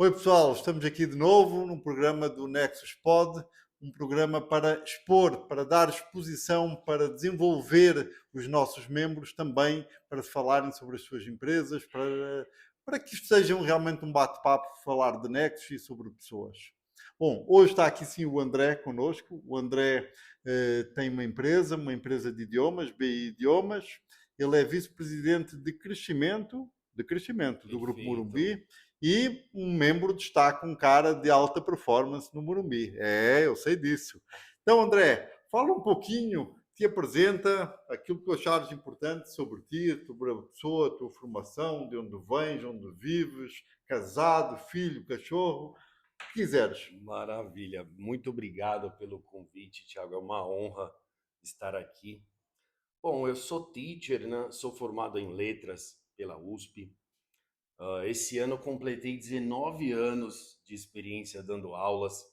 Oi pessoal, estamos aqui de novo num programa do Nexus Pod, um programa para expor, para dar exposição, para desenvolver os nossos membros também, para falarem sobre as suas empresas, para que isto seja realmente um bate-papo, falar de Nexus e sobre pessoas. Bom, hoje está aqui sim o André connosco. O André tem uma empresa de idiomas, BI Idiomas. Ele é vice-presidente de crescimento do Grupo Perfeito. Morumbi e um membro destaca um cara de alta performance no Morumbi. É, eu sei disso. Então, André, fala um pouquinho, te apresenta aquilo que achares importante sobre ti, sobre a pessoa, a tua formação, de onde vens, onde vives, casado, filho, cachorro, o que quiseres. Maravilha. Muito obrigado pelo convite, Thiago. É uma honra estar aqui. Bom, eu sou teacher, né? Sou formado em letras pela USP. Esse ano eu completei 19 anos de experiência dando aulas.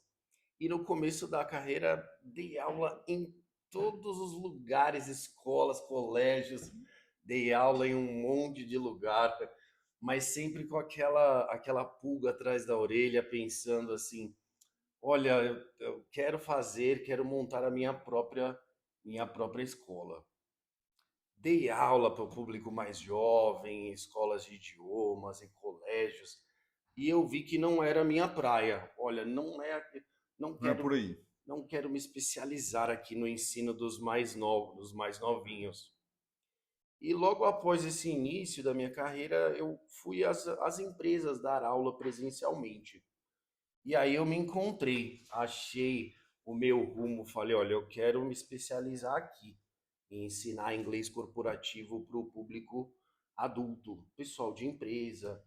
E no começo da carreira dei aula em todos os lugares, escolas, colégios, dei aula em um monte de lugar, mas sempre com aquela pulga atrás da orelha, pensando assim: olha, eu quero fazer, quero montar a minha própria escola. Dei aula para o público mais jovem, em escolas de idiomas, em colégios, e eu vi que não era a minha praia. Olha, não Não é por quero, aí. não quero me especializar aqui no ensino dos mais novos, dos mais novinhos. E logo após esse início da minha carreira, eu fui às empresas dar aula presencialmente. E aí eu me encontrei, achei o meu rumo, falei, olha, eu quero me especializar aqui em ensinar inglês corporativo para o público adulto, pessoal de empresa.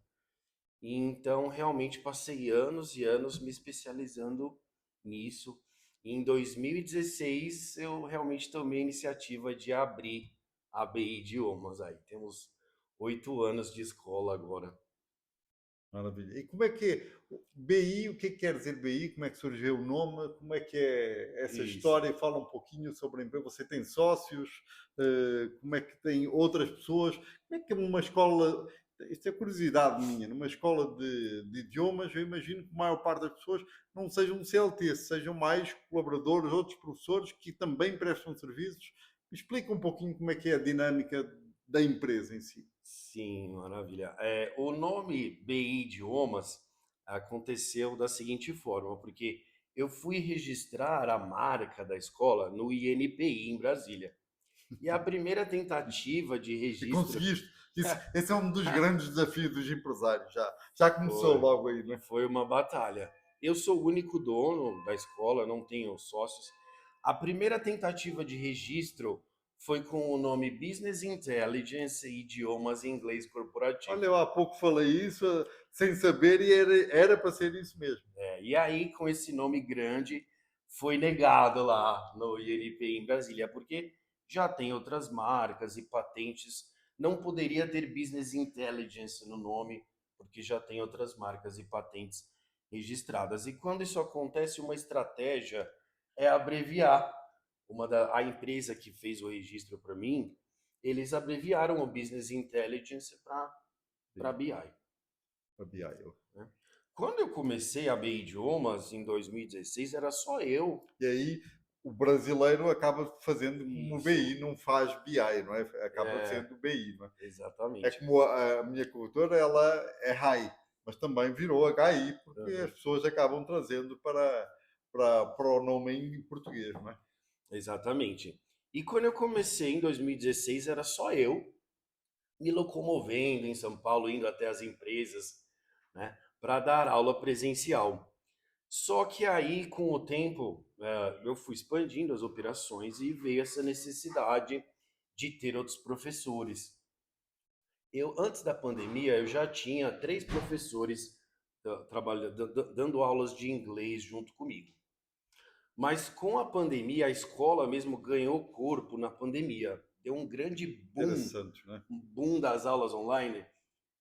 E então realmente passei anos e anos me especializando nisso. E em 2016 eu realmente tomei a iniciativa de abrir a BI Idiomas aí. Temos 8 anos de escola agora. Maravilha. E como é que é? BI, o que é que quer dizer BI? Como é que surgiu o nome? Como é que é essa Isso. história? Fala um pouquinho sobre a empresa. Você tem sócios? Como é que tem outras pessoas? Como é que é uma escola? Isto é curiosidade minha. Numa escola de idiomas, eu imagino que a maior parte das pessoas não sejam CLT, sejam mais colaboradores, outros professores que também prestam serviços. Me explica um pouquinho como é que é a dinâmica da empresa em si. Sim, maravilha. O nome BI Idiomas aconteceu da seguinte forma, porque eu fui registrar a marca da escola no INPI em Brasília. E a primeira tentativa de E registro conseguiste. Esse é um dos grandes desafios dos empresários. Já começou foi, logo aí, né? foi uma batalha. Eu sou o único dono da escola, não tenho sócios. A primeira tentativa de registro foi com o nome Business Intelligence e Idiomas em Inglês Olha, Corporativo. eu há pouco falei isso sem saber e era para ser isso mesmo. E aí, com esse nome grande, foi negado lá no INPI em Brasília, porque já tem outras marcas e patentes. Não poderia ter Business Intelligence no nome, porque já tem outras marcas e patentes registradas. E quando isso acontece, uma estratégia é abreviar. A empresa que fez o registro para mim, eles abreviaram o Business Intelligence para Sim, BI. para BI. Né? Quando eu comecei a BI Idiomas em 2016, era só eu. E aí o brasileiro acaba fazendo como o Isso, BI, não faz BI, não é? Acaba é, sendo BI, não é? É exatamente. como a minha cultura, ela é RAI, mas também virou HI, porque as Uhum, pessoas acabam trazendo para o nome em português, não é? exatamente. E quando eu comecei em 2016, era só eu me locomovendo em São Paulo, indo até as empresas, né, para dar aula presencial. Só que aí, com o tempo, eu fui expandindo as operações e veio essa necessidade de ter outros professores. Antes da pandemia, eu já tinha 3 professores trabalhando, dando aulas de inglês junto comigo. Mas com a pandemia, a escola mesmo ganhou corpo na pandemia. Deu um grande boom, Interessante, não é? um boom das aulas online.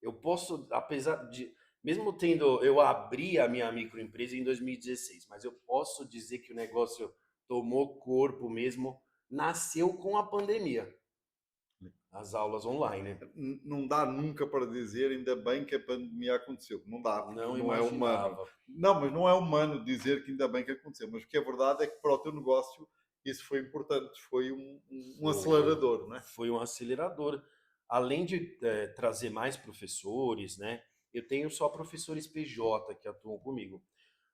Eu posso, apesar de, mesmo tendo, eu abri a minha microempresa em 2016, mas eu posso dizer que o negócio tomou corpo mesmo, nasceu com a pandemia. as aulas online. Não dá nunca para dizer ainda bem que a pandemia aconteceu. Não dá, porque Não não é humano. imaginava. Não, mas não é humano dizer que ainda bem que aconteceu. Mas o que é verdade é que para o teu negócio isso foi importante, foi um Foi, acelerador, não é? foi um acelerador. Além de trazer mais professores, né? Eu tenho só professores PJ que atuam comigo.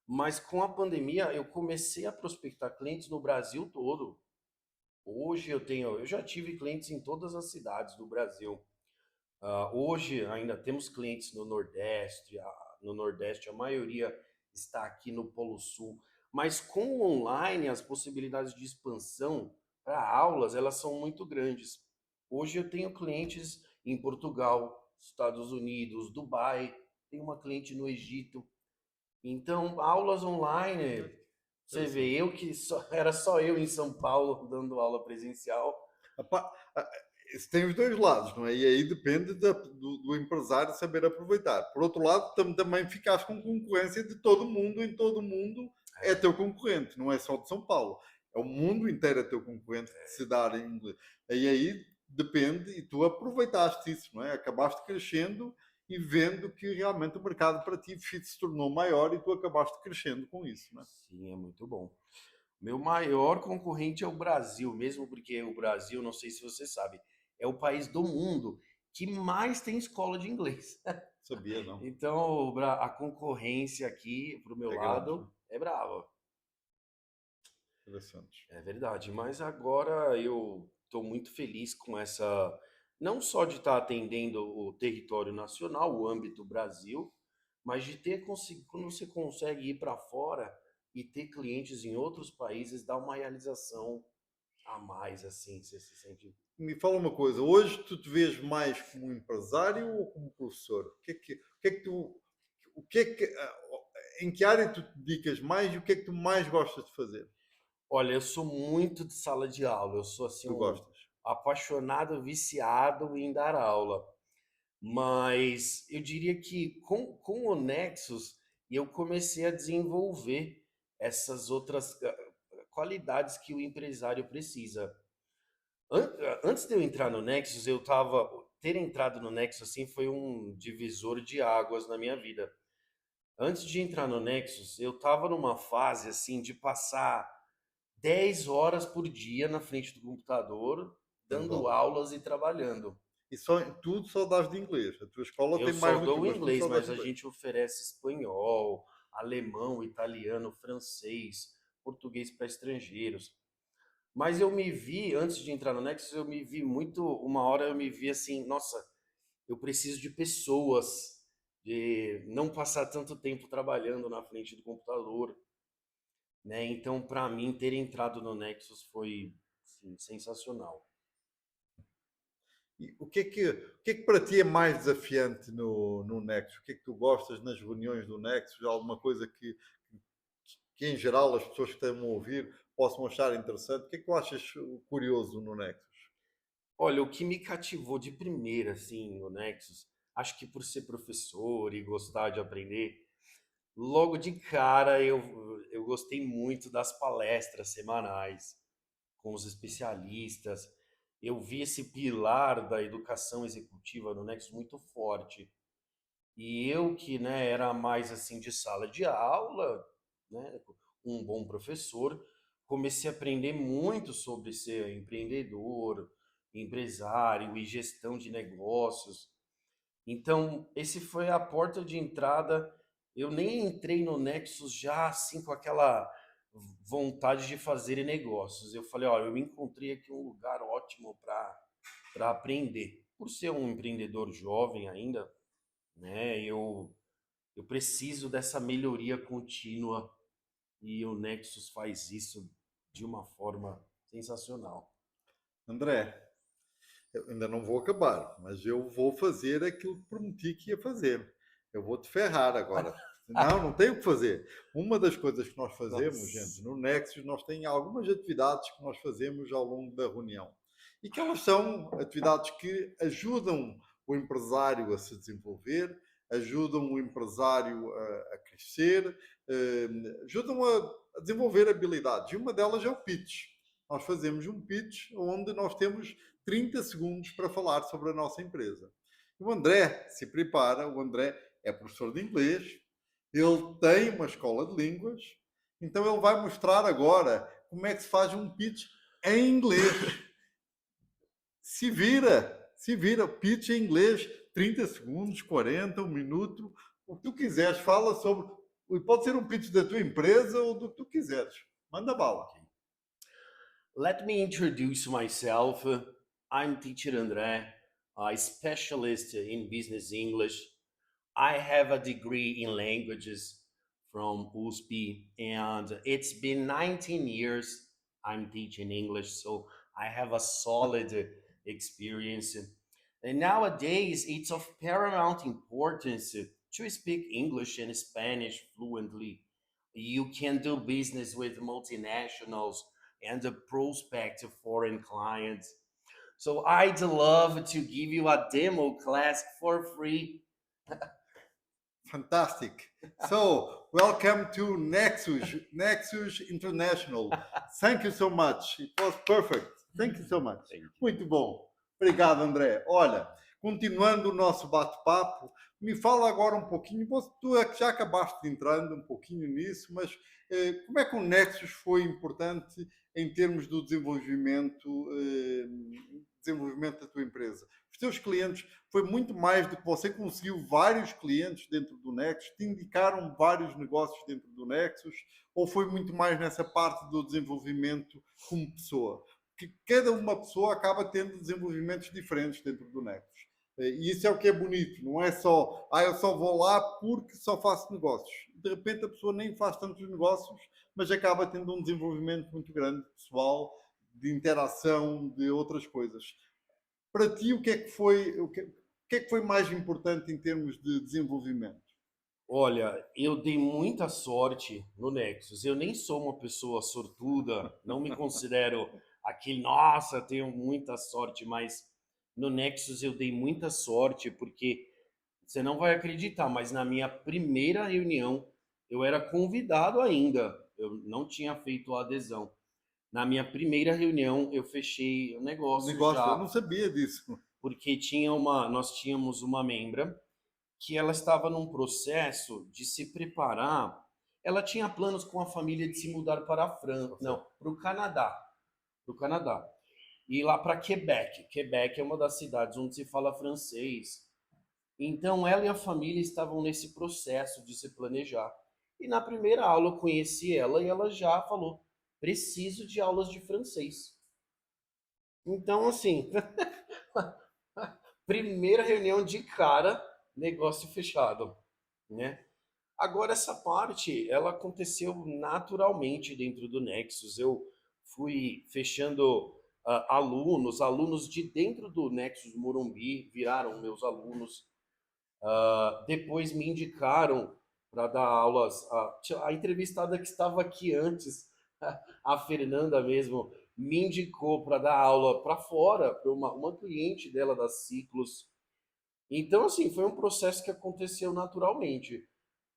Mas com a pandemia eu comecei a prospectar clientes no Brasil todo. Hoje eu já tive clientes em todas as cidades do Brasil. Hoje ainda temos clientes no Nordeste, a maioria está aqui no Polo Sul, mas com o online as possibilidades de expansão para aulas, elas são muito grandes. Hoje eu tenho clientes em Portugal, Estados Unidos, Dubai, tenho uma cliente no Egito. Então, aulas online, você vê, Interessante. era só eu em São Paulo dando aula presencial. Epá, isso tem os dois lados, não é? E aí depende do empresário saber aproveitar. Por outro lado, também ficas com concorrência de todo mundo, em todo mundo é teu concorrente, não é só de São Paulo. É o mundo inteiro é teu concorrente que se dá em inglês. E aí depende, e tu aproveitaste isso, não é? Acabaste crescendo e vendo que realmente o mercado para ti se tornou maior e tu acabaste crescendo com isso, não é? Sim, é muito bom. Meu maior concorrente é o Brasil, mesmo porque o Brasil, não sei se você sabe, é o país do mundo que mais tem escola de inglês. Sabia, não? Então, a concorrência aqui, pro meu É grande, não lado, é brava. é? Interessante. É verdade. Mas agora eu estou muito feliz com essa, não só de estar atendendo o território nacional, o âmbito Brasil, mas de ter conseguido, quando você consegue ir para fora e ter clientes em outros países, dá uma realização a mais, assim, você se sente. Me fala uma coisa, hoje tu te vês mais como empresário ou como professor? O que é que, em que área tu te dedicas mais e o que é que tu mais gostas de fazer? Olha, eu sou muito de sala de aula, eu sou assim Tu um gostas? apaixonado, viciado em dar aula. Mas eu diria que com o Nexus eu comecei a desenvolver essas outras qualidades que o empresário precisa. Antes de eu entrar no Nexus, ter entrado no Nexus assim foi um divisor de águas na minha vida. Antes de entrar no Nexus, eu estava numa fase assim de passar 10 horas por dia na frente do computador, Dando dando aulas. aulas e trabalhando. E só, tudo só dás de inglês. A tua escola Eu tem só mais do que dou mas tu inglês, só dás mas de a inglês. gente oferece espanhol, alemão, italiano, francês, português para estrangeiros. Mas eu me vi, antes de entrar no Nexus, eu me vi muito. Uma hora eu me vi assim, nossa, eu preciso de pessoas, de não passar tanto tempo trabalhando na frente do computador, né? Então, para mim, ter entrado no Nexus foi assim, sensacional. E o que é que para ti é mais desafiante no Nexus? O que é que tu gostas nas reuniões do Nexus? Alguma coisa que em geral as pessoas que estão a ouvir possam achar interessante? O que é que tu achas curioso no Nexus? Olha, o que me cativou de primeira, assim, no Nexus, acho que por ser professor e gostar de aprender, logo de cara eu gostei muito das palestras semanais com os especialistas. Eu vi esse pilar da educação executiva no Nexus muito forte. E eu que, né, era mais assim de sala de aula, né, um bom professor, comecei a aprender muito sobre ser empreendedor, empresário e gestão de negócios. Então, esse foi a porta de entrada. Eu nem entrei no Nexus já assim com aquela vontade de fazer negócios. Eu falei, olha, eu encontrei aqui um lugar ótimo para aprender. Por ser um empreendedor jovem ainda, né? Eu preciso dessa melhoria contínua e o Nexus faz isso de uma forma sensacional. André, eu ainda não vou acabar, mas eu vou fazer aquilo que prometi que ia fazer. Eu vou te ferrar agora. Não, não tenho o que fazer. Uma das coisas que nós fazemos, gente, Nossa. no Nexus, nós temos algumas atividades que nós fazemos ao longo da reunião. E que elas são atividades que ajudam o empresário a se desenvolver, ajudam o empresário a crescer, ajudam a desenvolver habilidades. E uma delas é o pitch. nós fazemos um pitch onde nós temos 30 segundos para falar sobre a nossa empresa. O André se prepara, o André é professor de inglês, ele tem uma escola de línguas, então ele vai mostrar agora como é que se faz um pitch em inglês. Se vira, pitch em inglês, 30 segundos, 40, um minuto, o que tu quiseres, fala sobre. Pode ser um pitch da tua empresa ou do que tu quiseres. Manda bala. Let me introduce myself. I'm teacher André, a specialist in business English. I have a degree in languages from USP, and it's been 19 years I'm teaching English, so I have a solid experience. And nowadays, it's of paramount importance to speak English and Spanish fluently. You can do business with multinationals and prospect foreign clients. So I'd love to give you a demo class for free. Fantastic. So, welcome to Nexus International. Thank you so much. It was perfect. Thank you so much. Thank you. Muito bom. Obrigado, André. Olha, continuando o nosso bate-papo, me fala agora um pouquinho, tu é que já acabaste entrando um pouquinho nisso, mas como é que o Nexus foi importante em termos do desenvolvimento da tua empresa? Os teus clientes, foi muito mais do que você conseguiu vários clientes dentro do Nexus, te indicaram vários negócios dentro do Nexus, ou foi muito mais nessa parte do desenvolvimento como pessoa? Que cada uma pessoa acaba tendo desenvolvimentos diferentes dentro do Nexus. E isso é o que é bonito, não é só, eu só vou lá porque só faço negócios. De repente a pessoa nem faz tantos negócios, mas acaba tendo um desenvolvimento muito grande, pessoal, de interação, de outras coisas. Para ti, o que é que foi mais importante em termos de desenvolvimento? Olha, eu dei muita sorte no Nexus. Eu nem sou uma pessoa sortuda, não me considero aquele, nossa, tenho muita sorte, mas no Nexus eu dei muita sorte porque você não vai acreditar, mas na minha primeira reunião eu era convidado ainda, eu não tinha feito a adesão. Na minha primeira reunião eu fechei o negócio Eu já, não sabia disso. porque nós tínhamos uma membra que ela estava num processo de se preparar. Ela tinha planos com a família de se mudar para a França, não, para o Canadá, e lá para Quebec. Quebec é uma das cidades onde se fala francês. Então ela e a família estavam nesse processo de se planejar. E na primeira aula eu conheci ela e ela já falou: preciso de aulas de francês. Então, assim, primeira reunião de cara, negócio fechado, né? Agora, essa parte, ela aconteceu naturalmente dentro do Nexus. Eu fui fechando alunos de dentro do Nexus Morumbi, viraram meus alunos. Depois me indicaram para dar aulas. A entrevistada que estava aqui antes, a Fernanda mesmo, me indicou para dar aula para fora, para uma cliente dela da Ciclos. Então, assim, foi um processo que aconteceu naturalmente.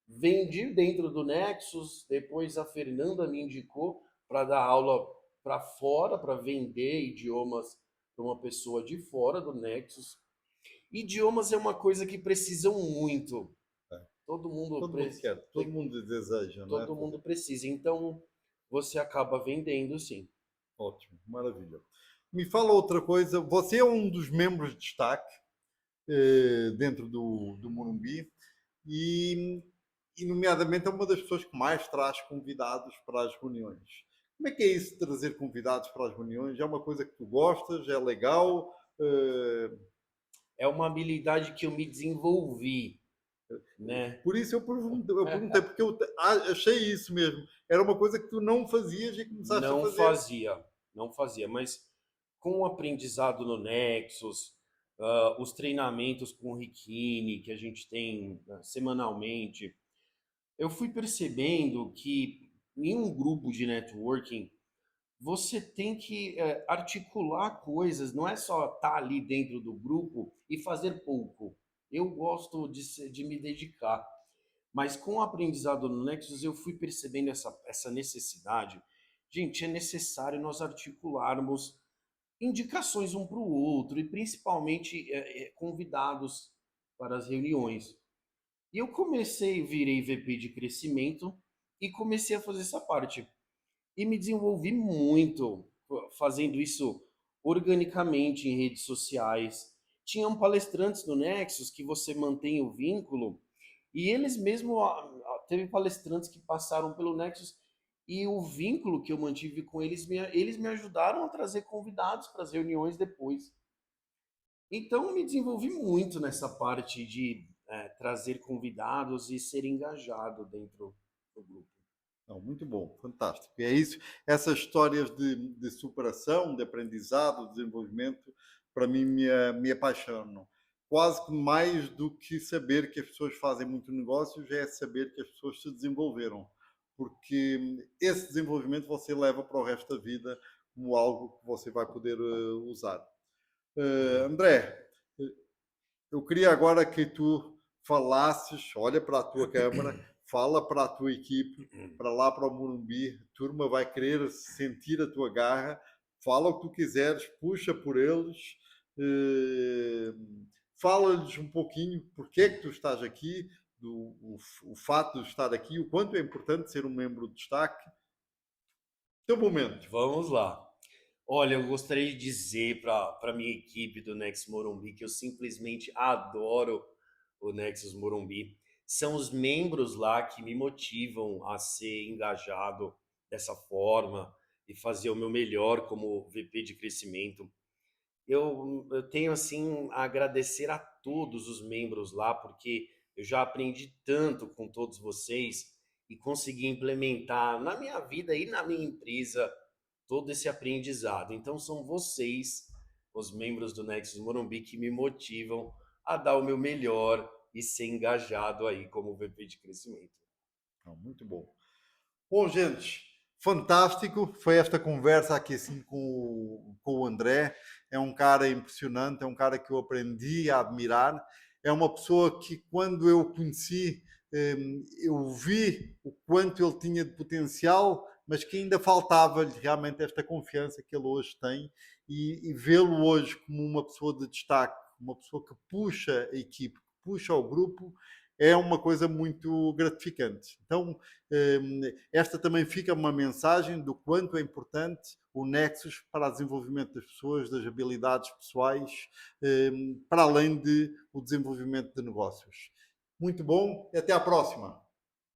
Vendi dentro do Nexus, depois a Fernanda me indicou para dar aula para fora, para vender idiomas para uma pessoa de fora do Nexus. Idiomas é uma coisa que precisam muito. Todo mundo quer, todo mundo deseja, todo mundo precisa. Então, você acaba vendendo, sim. Ótimo, maravilha. Me fala outra coisa, você é um dos membros de destaque dentro do Morumbi e nomeadamente é uma das pessoas que mais traz convidados para as reuniões. Como é que é isso de trazer convidados para as reuniões? É uma coisa que tu gostas? É legal? É uma habilidade que eu me desenvolvi, né? Por isso eu perguntei, porque eu achei isso mesmo. Era uma coisa que tu não fazias e começaste a fazer. Não fazia, mas com o aprendizado no Nexus, os treinamentos com o Riquini, que a gente tem semanalmente, eu fui percebendo que em um grupo de networking, você tem que articular coisas, não é só estar ali dentro do grupo e fazer pouco. Eu gosto de me dedicar, mas com o aprendizado no Nexus eu fui percebendo essa necessidade gente, é necessário nós articularmos indicações um para o outro e principalmente convidados para as reuniões. E eu virei VP de crescimento e comecei a fazer essa parte. E me desenvolvi muito fazendo isso organicamente em redes sociais. Tinham palestrantes no Nexus que você mantém o vínculo e eles mesmo teve palestrantes que passaram pelo Nexus e o vínculo que eu mantive com eles me ajudaram a trazer convidados para as reuniões depois. Então me desenvolvi muito nessa parte de trazer convidados e ser engajado dentro do grupo. Não, muito bom, fantástico. E é isso, essas histórias de superação, de aprendizado, de desenvolvimento, para mim me apaixonam. Quase que mais do que saber que as pessoas fazem muito negócio, já é saber que as pessoas se desenvolveram. Porque esse desenvolvimento você leva para o resto da vida como algo que você vai poder usar. André, eu queria agora que tu falasses, olha para a tua câmara, fala para a tua equipe, para lá para o Morumbi, a turma vai querer sentir a tua garra, fala o que tu quiseres, puxa por eles, eh, fala-lhes um pouquinho porque é que tu estás aqui, o fato de estar aqui, o quanto é importante ser um membro de destaque. Teu momento. Vamos lá. Olha, eu gostaria de dizer para a minha equipe do Nexus Morumbi que eu simplesmente adoro o Nexus Morumbi. São os membros lá que me motivam a ser engajado dessa forma e fazer o meu melhor como VP de crescimento. Eu tenho assim a agradecer a todos os membros lá, porque eu já aprendi tanto com todos vocês e consegui implementar na minha vida e na minha empresa todo esse aprendizado. Então são vocês, os membros do Nexus Morumbi, que me motivam a dar o meu melhor e ser engajado aí como VP de crescimento. Muito bom. Bom, gente, fantástico. Foi esta conversa aqui assim com o André. É um cara impressionante, é um cara que eu aprendi a admirar. É uma pessoa que, quando eu o conheci, eu vi o quanto ele tinha de potencial, mas que ainda faltava-lhe realmente esta confiança que ele hoje tem. E vê-lo hoje como uma pessoa de destaque, uma pessoa que puxa a equipe, que puxa o grupo, é uma coisa muito gratificante. Então, esta também fica uma mensagem do quanto é importante o Nexus para o desenvolvimento das pessoas, das habilidades pessoais, para além de o desenvolvimento de negócios. Muito bom e até à próxima.